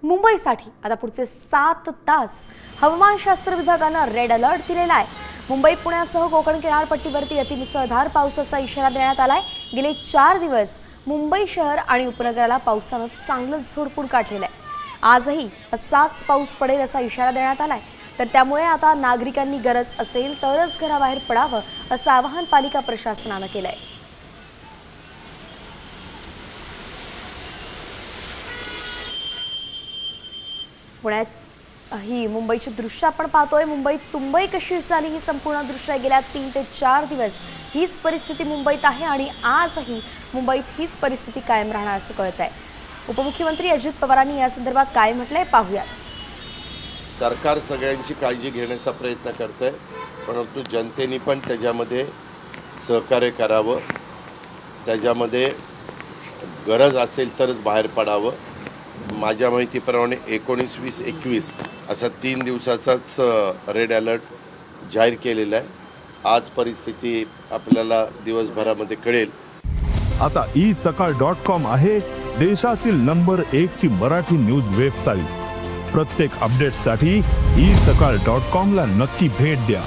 मुंबईसाठी आता पुढचे 7 तास हवामानशास्त्र विभागानं रेड अलर्ट दिलेला आहे। मुंबई पुण्यासह कोकण किनारपट्टीवरती अतिमुसळधार पावसाचा इशारा देण्यात आलाय। गेले 4 दिवस मुंबई शहर आणि उपनगराला पावसानं चांगलं झोडपून काढलेलं आहे। आजही असाच पाऊस पडेल असा इशारा देण्यात आलाय। तर त्यामुळे आता नागरिकांनी गरज असेल तरच घराबाहेर पडावं असं आवाहन पालिका प्रशासनानं केलंय। पुण्यात ही मुंबईची दृश्य आपण पाहतोय। मुंबईत तुंबई कशी झाली ही संपूर्ण दृश्य गेल्या 3 ते 4 दिवस हीच परिस्थिती मुंबईत आहे आणि आजही मुंबईत हीच परिस्थिती कायम राहणार असं कळतंय। उपमुख्यमंत्री अजित पवारांनी या संदर्भात काय म्हटलंय पाहूयात। सरकार सगळ्यांची काळजी घेण्याचा प्रयत्न करतंय, परंतु जनतेने पण त्याच्यामध्ये सहकार्य करावं। त्याच्यामध्ये गरज असेल तरच बाहेर पडावं। माझ्या माहितीप्रमाणे 19, 20, 21 असा 3 दिवसाचाच रेड अलर्ट जाहीर केलेला आहे। आज परिस्थिती आपल्याला दिवसभरामध्ये कळेल। आता isakal.com आहे देशातील नंबर 1 ची मराठी न्यूज वेबसाईट। प्रत्येक अपडेटसाठी isakal.com ला नक्की भेट द्या।